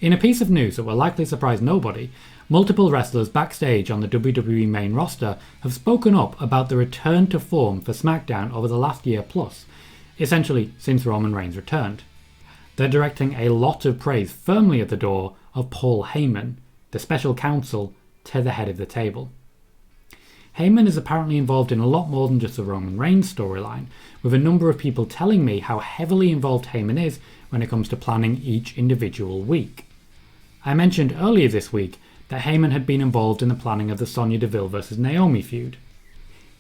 In a piece of news that will likely surprise nobody, multiple wrestlers backstage on the WWE main roster have spoken up about the return to form for SmackDown over the last year plus, essentially since Roman Reigns returned. They're directing a lot of praise firmly at the door of Paul Heyman, the special counsel to the head of the table. Heyman is apparently involved in a lot more than just the Roman Reigns storyline, with a number of people telling me how heavily involved Heyman is when it comes to planning each individual week. I mentioned earlier this week that Heyman had been involved in the planning of the Sonya Deville vs Naomi feud.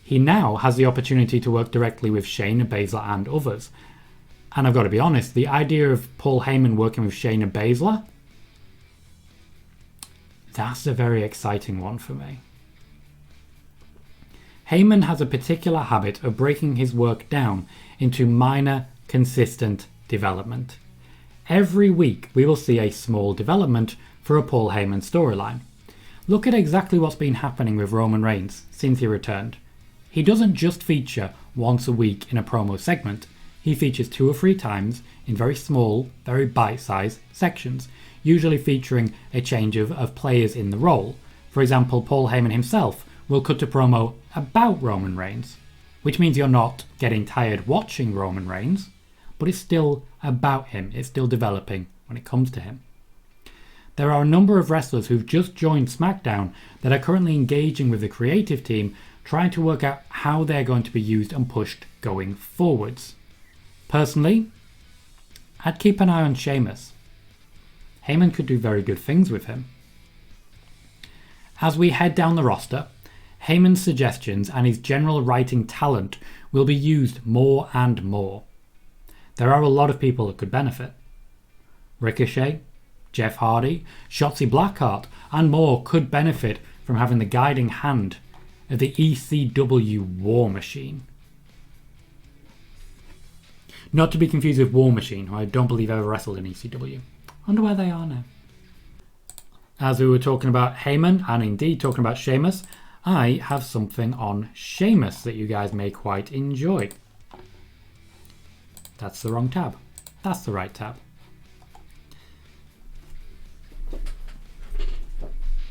He now has the opportunity to work directly with Shayna Baszler and others. And I've got to be honest, the idea of Paul Heyman working with Shayna Baszler, that's a very exciting one for me. Heyman has a particular habit of breaking his work down into minor, consistent development. Every week we will see a small development for a Paul Heyman storyline. Look at exactly what's been happening with Roman Reigns since he returned. He doesn't just feature once a week in a promo segment. He features 2 or 3 times in very small, very bite-sized sections, usually featuring a change of players in the role. For example, Paul Heyman himself will cut a promo about Roman Reigns, which means you're not getting tired watching Roman Reigns, but it's still about him, it's still developing when it comes to him. There are a number of wrestlers who've just joined SmackDown that are currently engaging with the creative team, trying to work out how they're going to be used and pushed going forwards. Personally, I'd keep an eye on Sheamus. Heyman could do very good things with him. As we head down the roster, Heyman's suggestions and his general writing talent will be used more and more. There are a lot of people that could benefit. Ricochet, Jeff Hardy, Shotzi Blackheart, and more could benefit from having the guiding hand of the ECW War Machine. Not to be confused with War Machine, who I don't believe ever wrestled in ECW. Wonder where they are now. As we were talking about Heyman, and indeed talking about Sheamus, I have something on Sheamus that you guys may quite enjoy. That's the wrong tab. That's the right tab.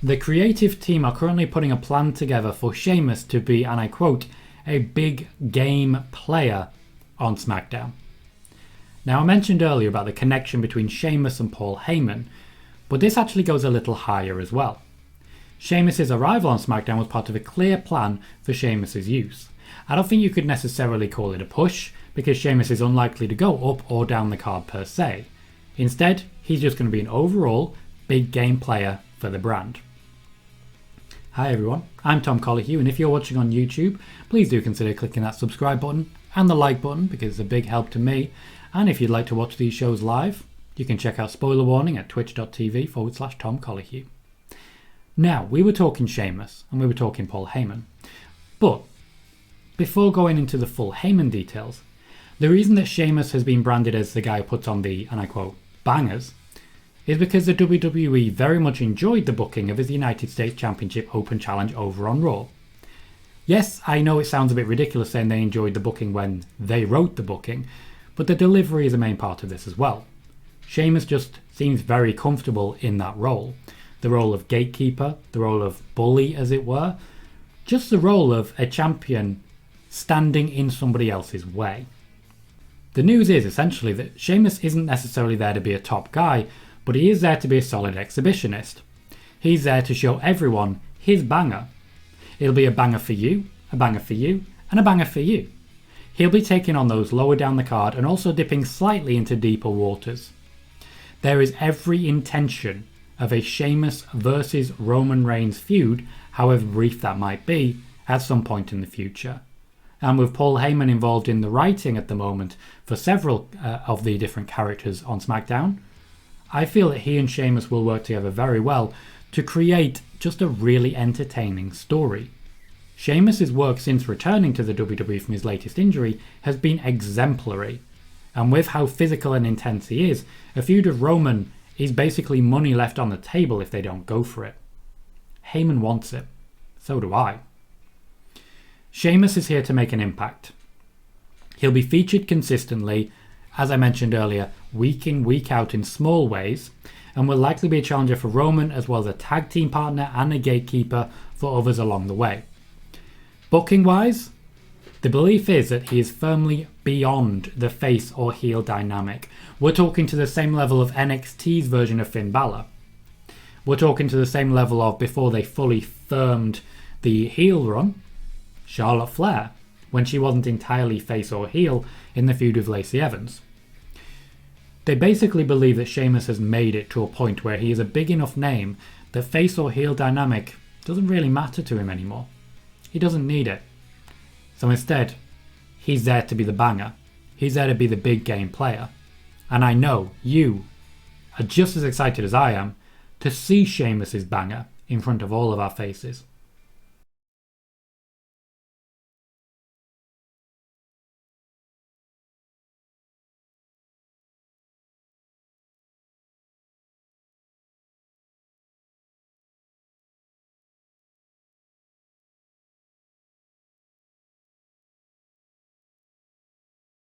The creative team are currently putting a plan together for Sheamus to be, and I quote, a big game player on SmackDown. Now, I mentioned earlier about the connection between Sheamus and Paul Heyman, but this actually goes a little higher as well. Sheamus' arrival on SmackDown was part of a clear plan for Sheamus' use. I don't think you could necessarily call it a push, because Sheamus is unlikely to go up or down the card per se. Instead, he's just going to be an overall big game player for the brand. Hi everyone, I'm Tom Colohue, and if you're watching on YouTube, please do consider clicking that subscribe button and the like button because it's a big help to me. And if you'd like to watch these shows live, you can check out Spoiler Warning at twitch.tv/Tom Colohue. Now, we were talking Sheamus and we were talking Paul Heyman. But before going into the full Heyman details, the reason that Sheamus has been branded as the guy who puts on the, and I quote, bangers, is because the WWE very much enjoyed the booking of his United States Championship Open Challenge over on Raw. Yes, I know it sounds a bit ridiculous saying they enjoyed the booking when they wrote the booking, but the delivery is a main part of this as well. Sheamus just seems very comfortable in that role. The role of gatekeeper, the role of bully as it were, just the role of a champion standing in somebody else's way. The news is essentially that Sheamus isn't necessarily there to be a top guy, but he is there to be a solid exhibitionist. He's there to show everyone his banger. It'll be a banger for you, a banger for you, and a banger for you. He'll be taking on those lower down the card and also dipping slightly into deeper waters. There is every intention of a Sheamus versus Roman Reigns feud, however brief that might be, at some point in the future. And with Paul Heyman involved in the writing at the moment for several of the different characters on SmackDown, I feel that he and Sheamus will work together very well to create just a really entertaining story. Sheamus' work since returning to the WWE from his latest injury has been exemplary, and with how physical and intense he is, a feud with Roman is basically money left on the table if they don't go for it. Heyman wants it. So do I. Sheamus is here to make an impact. He'll be featured consistently, as I mentioned earlier, week in, week out in small ways, and will likely be a challenger for Roman as well as a tag team partner and a gatekeeper for others along the way. Booking wise, the belief is that he is firmly beyond the face or heel dynamic. We're talking to the same level of NXT's version of Finn Balor. We're talking to the same level of, before they fully firmed the heel run, Charlotte Flair, when she wasn't entirely face or heel in the feud with Lacey Evans. They basically believe that Sheamus has made it to a point where he is a big enough name that face or heel dynamic doesn't really matter to him anymore. He doesn't need it. So instead, he's there to be the banger. He's there to be the big game player. And I know you are just as excited as I am to see Sheamus's banger in front of all of our faces.